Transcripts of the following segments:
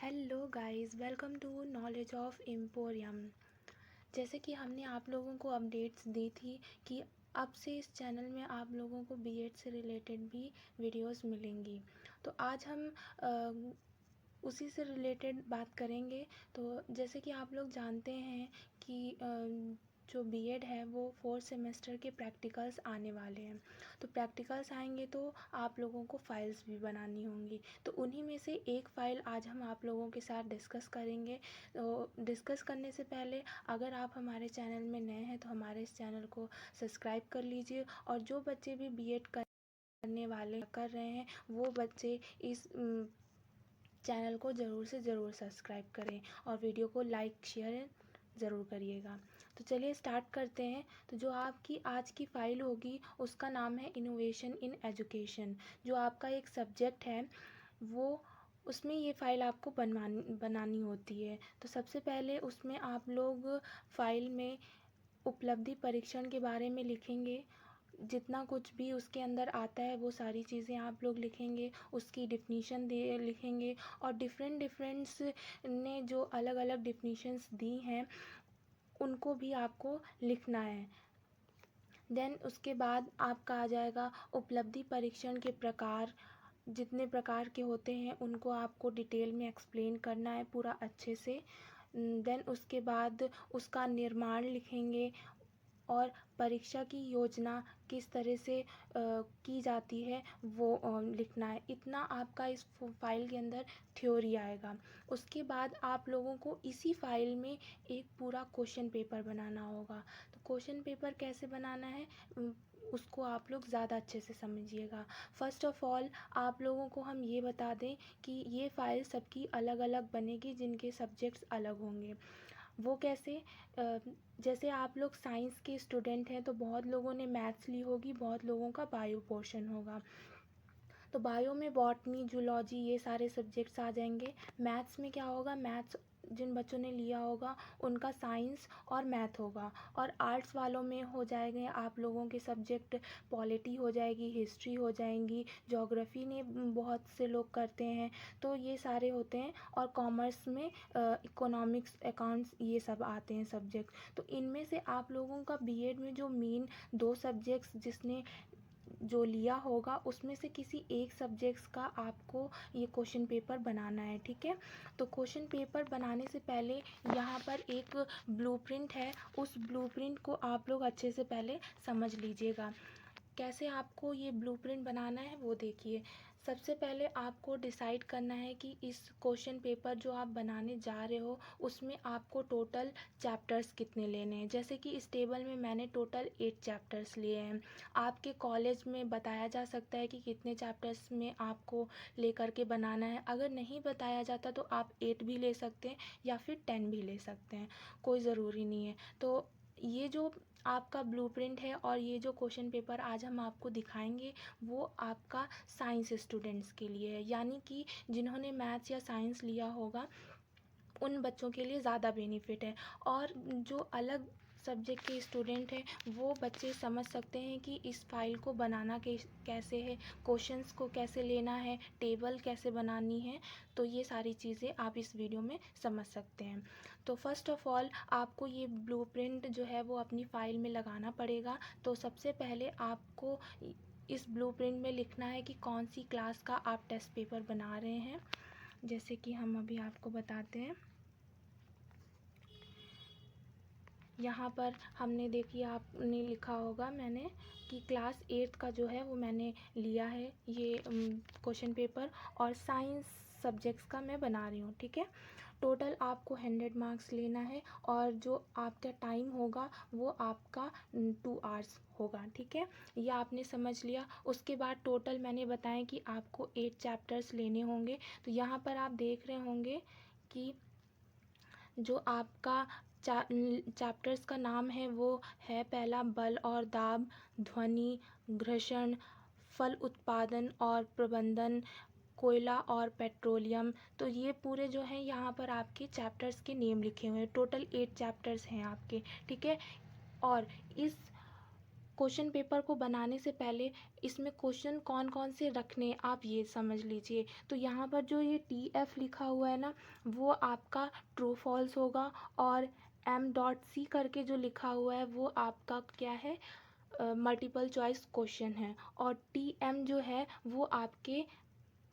Hello guys, welcome to knowledge of emporium. जैसे कि हमने आप लोगों को अपडेट्स दी थी कि अब से इस चैनल में आप लोगों को बीएड से रिलेटेड भी वीडियोस मिलेंगी। तो आज हम उसी से रिलेटेड बात करेंगे। तो जैसे कि आप लोग जानते हैं कि जो बीएड है वो 4 सेमेस्टर के प्रैक्टिकल्स आने वाले हैं। तो प्रैक्टिकल्स आएंगे तो आप लोगों को फ़ाइल्स भी बनानी होंगी। तो उन्हीं में से एक फ़ाइल आज हम आप लोगों के साथ डिस्कस करेंगे। तो डिस्कस करने से पहले अगर आप हमारे चैनल में नए हैं तो हमारे इस चैनल को सब्सक्राइब कर लीजिए। और जो बच्चे भी बीएड करने वाले कर रहे हैं वो बच्चे इस चैनल को ज़रूर से ज़रूर सब्सक्राइब करें और वीडियो को लाइक शेयर ज़रूर करिएगा। तो चलिए स्टार्ट करते हैं। तो जो आपकी आज की फ़ाइल होगी उसका नाम है इनोवेशन इन एजुकेशन। जो आपका एक सब्जेक्ट है वो उसमें ये फ़ाइल आपको बनानी होती है। तो सबसे पहले उसमें आप लोग फ़ाइल में उपलब्धि परीक्षण के बारे में लिखेंगे। जितना कुछ भी उसके अंदर आता है वो सारी चीज़ें आप लोग लिखेंगे, उसकी डिफिनीशन दे लिखेंगे और डिफरेंट्स ने जो अलग अलग डिफिनीशंस दी हैं उनको भी आपको लिखना है। देन उसके बाद आपका आ जाएगा उपलब्धि परीक्षण के प्रकार। जितने प्रकार के होते हैं उनको आपको डिटेल में एक्सप्लेन करना है पूरा अच्छे से। देन उसके बाद उसका निर्माण लिखेंगे और परीक्षा की योजना किस तरह से की जाती है वो लिखना है। इतना आपका इस फाइल के अंदर थ्योरी आएगा। उसके बाद आप लोगों को इसी फाइल में एक पूरा क्वेश्चन पेपर बनाना होगा। तो क्वेश्चन पेपर कैसे बनाना है उसको आप लोग ज़्यादा अच्छे से समझिएगा। फ़र्स्ट ऑफ़ ऑल आप लोगों को हम ये बता दें कि ये फ़ाइल सबकी अलग अलग बनेगी जिनके सब्जेक्ट्स अलग होंगे। वो कैसे? जैसे आप लोग साइंस के स्टूडेंट हैं तो बहुत लोगों ने मैथ्स ली होगी, बहुत लोगों का बायो पोर्शन होगा। तो बायो में बॉटनी, जूलॉजी ये सारे सब्जेक्ट्स आ जाएंगे। मैथ्स में क्या होगा? मैथ्स जिन बच्चों ने लिया होगा उनका साइंस और मैथ होगा। और आर्ट्स वालों में हो जाएंगे आप लोगों के सब्जेक्ट पॉलिटी हो जाएगी, हिस्ट्री हो जाएंगी, ज्योग्राफी ने बहुत से लोग करते हैं तो ये सारे होते हैं। और कॉमर्स में इकोनॉमिक्स, अकाउंट्स ये सब आते हैं सब्जेक्ट। तो इनमें से आप लोगों का बीएड में जो मेन 2 सब्जेक्ट्स जिसने जो लिया होगा उसमें से किसी एक सब्जेक्ट्स का आपको ये क्वेश्चन पेपर बनाना है, ठीक है। तो क्वेश्चन पेपर बनाने से पहले यहाँ पर एक ब्लूप्रिंट है, उस ब्लूप्रिंट को आप लोग अच्छे से पहले समझ लीजिएगा। कैसे आपको ये ब्लूप्रिंट बनाना है वो देखिए। सबसे पहले आपको डिसाइड करना है कि इस क्वेश्चन पेपर जो आप बनाने जा रहे हो उसमें आपको टोटल चैप्टर्स कितने लेने हैं। जैसे कि इस टेबल में मैंने टोटल 8 चैप्टर्स लिए हैं। आपके कॉलेज में बताया जा सकता है कि कितने चैप्टर्स में आपको लेकर के बनाना है। अगर नहीं बताया जाता तो आप 8 भी ले सकते हैं या फिर 10 भी ले सकते हैं, कोई ज़रूरी नहीं है। तो ये जो आपका ब्लूप्रिंट है और ये जो क्वेश्चन पेपर आज हम आपको दिखाएंगे वो आपका साइंस स्टूडेंट्स के लिए है, यानी कि जिन्होंने मैथ्स या साइंस लिया होगा उन बच्चों के लिए ज़्यादा बेनिफिट है। और जो अलग सब्जेक्ट के स्टूडेंट हैं वो बच्चे समझ सकते हैं कि इस फाइल को बनाना कैसे है, क्वेश्चंस को कैसे लेना है, टेबल कैसे बनानी है। तो ये सारी चीज़ें आप इस वीडियो में समझ सकते हैं। तो फर्स्ट ऑफ़ ऑल आपको ये ब्लूप्रिंट जो है वो अपनी फ़ाइल में लगाना पड़ेगा। तो सबसे पहले आपको इस ब्लूप्रिंट में लिखना है कि कौन सी क्लास का आप टेस्ट पेपर बना रहे हैं। जैसे कि हम अभी आपको बताते हैं। यहाँ पर हमने देखिए आपने लिखा होगा मैंने कि क्लास 8 का जो है वो मैंने लिया है ये क्वेश्चन पेपर और साइंस सब्जेक्ट्स का मैं बना रही हूँ, ठीक है। टोटल आपको 100 मार्क्स लेना है और जो आपका टाइम होगा वो आपका 2 आवर्स होगा, ठीक है। ये आपने समझ लिया। उसके बाद टोटल मैंने बताया कि आपको 8 चैप्टर्स लेने होंगे। तो यहाँ पर आप देख रहे होंगे कि जो आपका चैप्टर्स का नाम है वो है पहला बल और दाब, ध्वनि, घर्षण, फल उत्पादन और प्रबंधन, कोयला और पेट्रोलियम। तो ये पूरे जो हैं यहाँ पर आपके चैप्टर्स के नेम लिखे हुए हैं। टोटल 8 चैप्टर्स हैं आपके, ठीक है। और इस क्वेश्चन पेपर को बनाने से पहले इसमें क्वेश्चन कौन कौन से रखने आप ये समझ लीजिए। तो यहाँ पर जो ये TF लिखा हुआ है ना, वो आपका ट्रू फॉल्स होगा, और M.C करके जो लिखा हुआ है वो आपका क्या है, मल्टीपल चॉइस क्वेश्चन है, और TM जो है वो आपके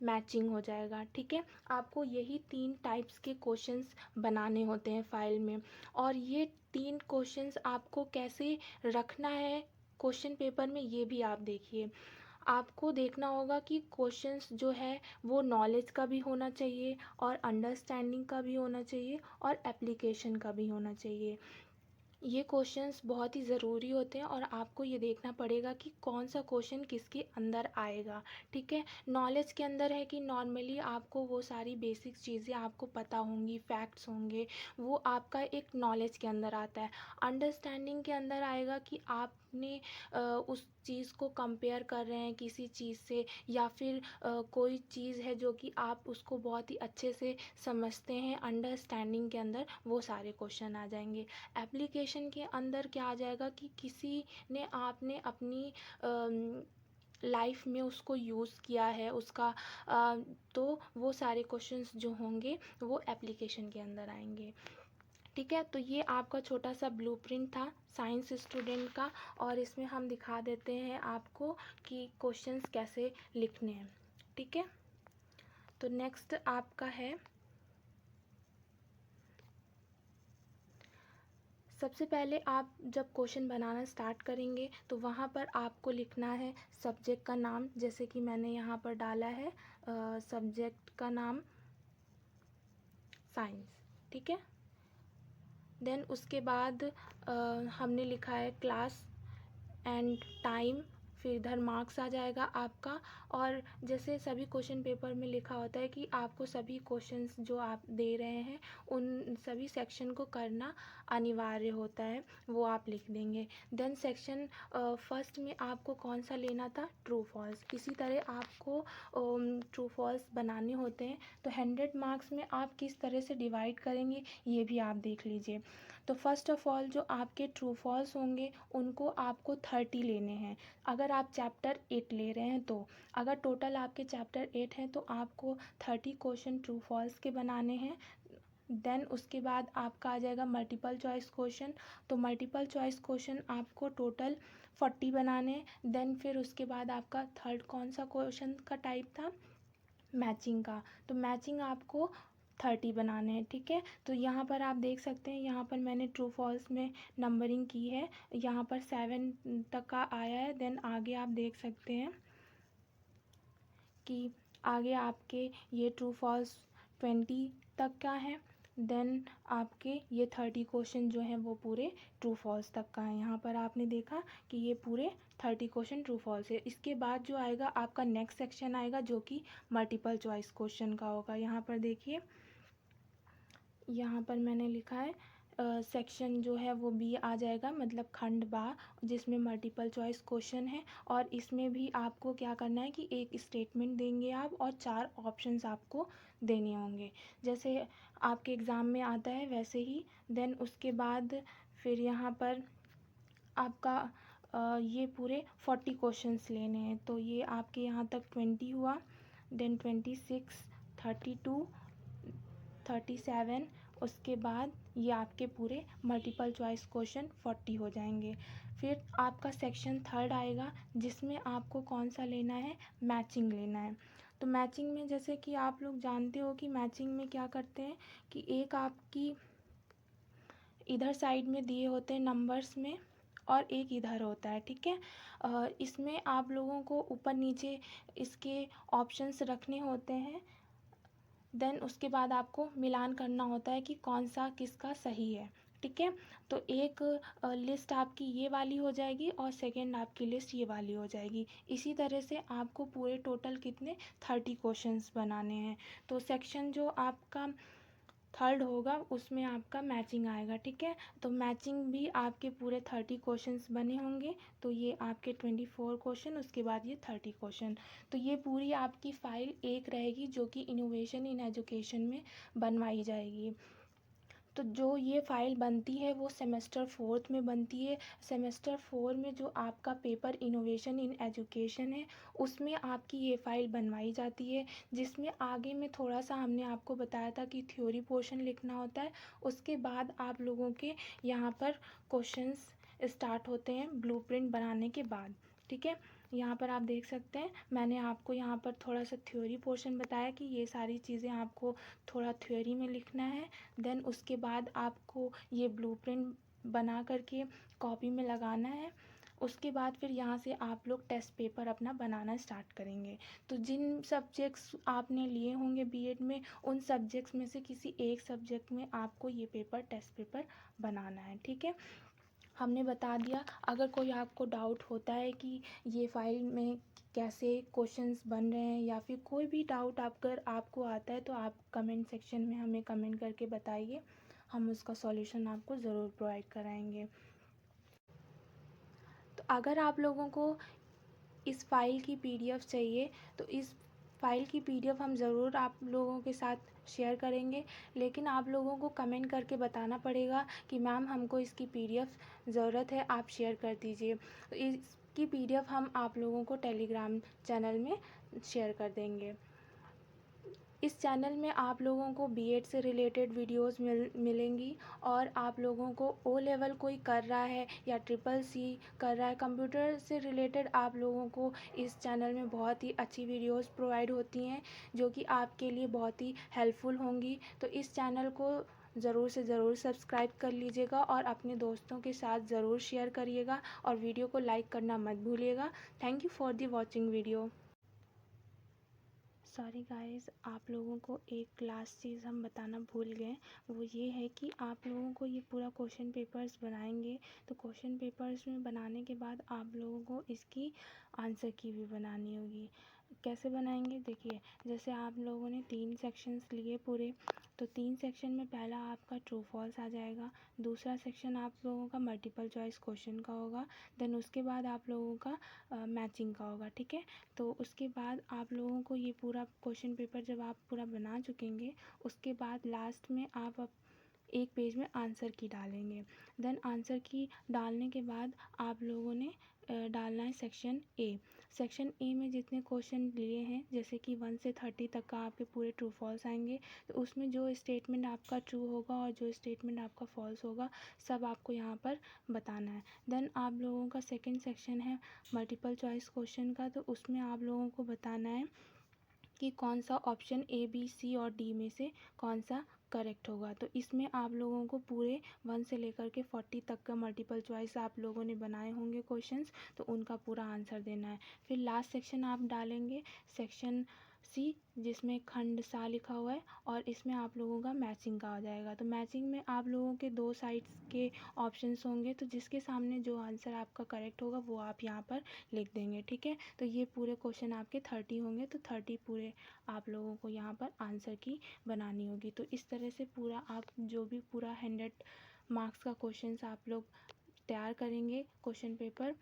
मैचिंग हो जाएगा। ठीक है, आपको यही 3 टाइप्स के क्वेश्चंस बनाने होते हैं फाइल में, और ये 3 क्वेश्चंस आपको कैसे रखना है क्वेश्चन पेपर में ये भी आप देखिए। आपको देखना होगा कि क्वेश्चंस जो है वो नॉलेज का भी होना चाहिए, और अंडरस्टैंडिंग का भी होना चाहिए, और एप्लीकेशन का भी होना चाहिए। ये क्वेश्चंस बहुत ही ज़रूरी होते हैं, और आपको ये देखना पड़ेगा कि कौन सा क्वेश्चन किसके अंदर आएगा। ठीक है, नॉलेज के अंदर है कि नॉर्मली आपको वो सारी बेसिक चीज़ें आपको पता होंगी, फैक्ट्स होंगे, वो आपका एक नॉलेज के अंदर आता है। अंडरस्टैंडिंग के अंदर आएगा कि आपने उस चीज़ को कंपेयर कर रहे हैं किसी चीज़ से, या फिर कोई चीज़ है जो कि आप उसको बहुत ही अच्छे से समझते हैं। अंडरस्टैंडिंग के अंदर वो सारे क्वेश्चन आ जाएंगे। एप्लीकेशन के अंदर क्या आ जाएगा कि किसी ने आपने अपनी लाइफ में उसको यूज़ किया है उसका, तो वो सारे क्वेश्चंस जो होंगे वो एप्लीकेशन के अंदर आएंगे। ठीक है, तो ये आपका छोटा सा ब्लूप्रिंट था साइंस स्टूडेंट का, और इसमें हम दिखा देते हैं आपको कि क्वेश्चंस कैसे लिखने हैं। ठीक है, तो नेक्स्ट आपका है, सबसे पहले आप जब क्वेश्चन बनाना स्टार्ट करेंगे तो वहाँ पर आपको लिखना है सब्जेक्ट का नाम, जैसे कि मैंने यहाँ पर डाला है सब्जेक्ट का नाम साइंस। ठीक है, देन उसके बाद हमने लिखा है क्लास एंड टाइम, फिर इधर मार्क्स आ जाएगा आपका। और जैसे सभी क्वेश्चन पेपर में लिखा होता है कि आपको सभी क्वेश्चंस जो आप दे रहे हैं उन सभी सेक्शन को करना अनिवार्य होता है, वो आप लिख देंगे। देन सेक्शन फर्स्ट में आपको कौन सा लेना था, ट्रू फॉल्स। इसी तरह आपको ट्रू फॉल्स बनाने होते हैं। तो 100 मार्क्स में आप किस तरह से डिवाइड करेंगे ये भी आप देख लीजिए। तो फर्स्ट ऑफ ऑल जो आपके ट्रू फॉल्स होंगे उनको आपको 30 लेने हैं, अगर आप चैप्टर 8 ले रहे हैं तो। अगर टोटल आपके चैप्टर 8 हैं तो आपको 30 क्वेश्चन ट्रू फॉल्स के बनाने हैं। देन उसके बाद आपका आ जाएगा मल्टीपल चॉइस क्वेश्चन। तो मल्टीपल चॉइस क्वेश्चन आपको टोटल 40 बनाने हैं। देन फिर उसके बाद आपका थर्ड कौन सा क्वेश्चन का टाइप था, मैचिंग का। तो मैचिंग आपको 30 बनाने हैं। ठीक है, तो यहाँ पर आप देख सकते हैं, यहाँ पर मैंने ट्रू फॉल्स में नंबरिंग की है, यहाँ पर 7 तक का आया है। देन आगे आप देख सकते हैं कि आगे आपके ये ट्रू फॉल्स 20 तक का है। देन आपके ये 30 क्वेश्चन जो हैं वो पूरे ट्रू फॉल्स तक का है। यहाँ पर आपने देखा कि ये पूरे 30 क्वेश्चन ट्रू फॉल्स है। इसके बाद जो आएगा आपका नेक्स्ट सेक्शन आएगा जो कि मल्टीपल चॉइस क्वेश्चन का होगा। यहाँ पर देखिए, यहाँ पर मैंने लिखा है सेक्शन जो है वो बी आ जाएगा, मतलब खंड बा, जिसमें मल्टीपल चॉइस क्वेश्चन है। और इसमें भी आपको क्या करना है कि एक स्टेटमेंट देंगे आप, और 4 ऑप्शंस आपको देने होंगे, जैसे आपके एग्ज़ाम में आता है वैसे ही। देन उसके बाद फिर यहाँ पर आपका ये पूरे 40 क्वेश्चंस लेने हैं। तो ये आपके यहाँ तक 20 हुआ, देन 26, 32, 37, उसके बाद ये आपके पूरे मल्टीपल चॉइस क्वेश्चन 40 हो जाएंगे। फिर आपका सेक्शन थर्ड आएगा जिसमें आपको कौन सा लेना है, मैचिंग लेना है। तो मैचिंग में जैसे कि आप लोग जानते हो कि मैचिंग में क्या करते हैं कि एक आपकी इधर साइड में दिए होते हैं नंबर्स में, और एक इधर होता है। ठीक है, इसमें आप लोगों को ऊपर नीचे इसके ऑप्शंस रखने होते हैं। देन उसके बाद आपको मिलान करना होता है कि कौन सा किसका सही है। ठीक है, तो एक लिस्ट आपकी ये वाली हो जाएगी, और सेकंड आपकी लिस्ट ये वाली हो जाएगी। इसी तरह से आपको पूरे टोटल कितने 30 क्वेश्चंस बनाने हैं। तो सेक्शन जो आपका थर्ड होगा उसमें आपका मैचिंग आएगा। ठीक है, तो मैचिंग भी आपके पूरे 30 क्वेश्चंस बने होंगे। तो ये आपके 24 क्वेश्चन, उसके बाद ये 30 क्वेश्चन। तो ये पूरी आपकी फ़ाइल एक रहेगी जो कि इनोवेशन इन एजुकेशन में बनवाई जाएगी। तो जो ये फ़ाइल बनती है वो सेमेस्टर 4 में बनती है। सेमेस्टर 4 में जो आपका पेपर इनोवेशन इन एजुकेशन है उसमें आपकी ये फ़ाइल बनवाई जाती है, जिसमें आगे में थोड़ा सा हमने आपको बताया था कि थ्योरी पोर्शन लिखना होता है। उसके बाद आप लोगों के यहाँ पर क्वेश्चंस स्टार्ट होते हैं ब्लूप्रिंट बनाने के बाद, ठीक है। यहाँ पर आप देख सकते हैं मैंने आपको यहाँ पर थोड़ा सा थ्योरी पोर्शन बताया कि ये सारी चीज़ें आपको थोड़ा थ्योरी में लिखना है। देन उसके बाद आपको ये ब्लूप्रिंट बना करके कॉपी में लगाना है। उसके बाद फिर यहाँ से आप लोग टेस्ट पेपर अपना बनाना स्टार्ट करेंगे। तो जिन सब्जेक्ट्स आपने लिए होंगे बीएड में उन सब्जेक्ट्स में से किसी एक सब्जेक्ट में आपको ये पेपर टेस्ट पेपर बनाना है, ठीक है। हमने बता दिया। अगर कोई आपको डाउट होता है कि ये फ़ाइल में कैसे क्वेश्चंस बन रहे हैं या फिर कोई भी डाउट अगर आपको आता है तो आप कमेंट सेक्शन में हमें कमेंट करके बताइए, हम उसका सॉल्यूशन आपको ज़रूर प्रोवाइड कराएंगे। तो अगर आप लोगों को इस फ़ाइल की पीडीएफ चाहिए तो इस फ़ाइल की पीडीएफ हम ज़रूर आप लोगों के साथ शेयर करेंगे, लेकिन आप लोगों को कमेंट करके बताना पड़ेगा कि मैम हमको इसकी पीडीएफ ज़रूरत है, आप शेयर कर दीजिए। तो इसकी पीडीएफ हम आप लोगों को टेलीग्राम चैनल में शेयर कर देंगे। इस चैनल में आप लोगों को बीएड से रिलेटेड वीडियोस मिलेंगी और आप लोगों को ओ लेवल कोई कर रहा है या ट्रिपल सी कर रहा है कंप्यूटर से रिलेटेड, आप लोगों को इस चैनल में बहुत ही अच्छी वीडियोस प्रोवाइड होती हैं जो कि आपके लिए बहुत ही हेल्पफुल होंगी। तो इस चैनल को ज़रूर से ज़रूर सब्सक्राइब कर लीजिएगा और अपने दोस्तों के साथ ज़रूर शेयर करिएगा और वीडियो को लाइक करना मत भूलिएगा। Thank you for the watching video. Sorry guys, आप लोगों को एक लास्ट चीज़ हम बताना भूल गए, वो ये है कि आप लोगों को ये पूरा क्वेश्चन पेपर्स बनाएंगे तो क्वेश्चन पेपर्स में बनाने के बाद आप लोगों को इसकी आंसर की भी बनानी होगी। कैसे बनाएंगे देखिए, जैसे आप लोगों ने 3 सेक्शंस लिए पूरे, तो 3 सेक्शन में पहला आपका ट्रू फॉल्स आ जाएगा, दूसरा सेक्शन आप लोगों का मल्टीपल चॉइस क्वेश्चन का होगा, देन उसके बाद आप लोगों का मैचिंग का होगा, ठीक है। तो उसके बाद आप लोगों को ये पूरा क्वेश्चन पेपर जब आप पूरा बना चुकेंगे उसके बाद लास्ट में आप एक पेज में आंसर की डालेंगे। देन आंसर की डालने के बाद आप लोगों ने डालना है सेक्शन ए। सेक्शन ए में जितने क्वेश्चन लिए हैं जैसे कि 1 से 30 तक का आपके पूरे ट्रू फॉल्स आएंगे, तो उसमें जो स्टेटमेंट आपका ट्रू होगा और जो स्टेटमेंट आपका फॉल्स होगा सब आपको यहाँ पर बताना है। देन आप लोगों का सेकंड सेक्शन है मल्टीपल चॉइस क्वेश्चन का, तो उसमें आप लोगों को बताना है कि कौन सा ऑप्शन ए बी सी और डी में से कौन सा करेक्ट होगा। तो इसमें आप लोगों को पूरे 1 से लेकर के 40 तक का मल्टीपल चॉइस आप लोगों ने बनाए होंगे क्वेश्चंस, तो उनका पूरा आंसर देना है। फिर लास्ट सेक्शन आप डालेंगे सेक्शन सी, जिसमें खंड सा लिखा हुआ है और इसमें आप लोगों का मैचिंग का आ जाएगा। तो मैचिंग में आप लोगों के 2 साइड्स के ऑप्शंस होंगे, तो जिसके सामने जो आंसर आपका करेक्ट होगा वो आप यहाँ पर लिख देंगे, ठीक है। तो ये पूरे क्वेश्चन आपके 30 होंगे, तो 30 पूरे आप लोगों को यहाँ पर आंसर की बनानी होगी। तो इस तरह से पूरा आप जो भी पूरा 100 मार्क्स का क्वेश्चन आप लोग तैयार करेंगे क्वेश्चन पेपर,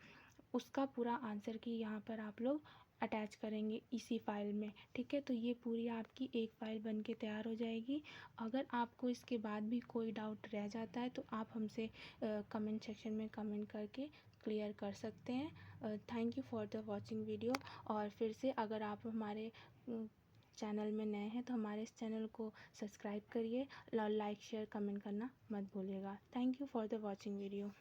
उसका पूरा आंसर की यहाँ पर आप लोग अटैच करेंगे इसी फाइल में, ठीक है। तो ये पूरी आपकी एक फ़ाइल बन के तैयार हो जाएगी। अगर आपको इसके बाद भी कोई डाउट रह जाता है तो आप हमसे कमेंट सेक्शन में कमेंट करके क्लियर कर सकते हैं। Thank you for the watching video. और फिर से अगर आप हमारे चैनल में नए हैं तो हमारे इस चैनल को सब्सक्राइब करिए, लाइक शेयर कमेंट करना मत भूलिएगा। Thank you for the watching video.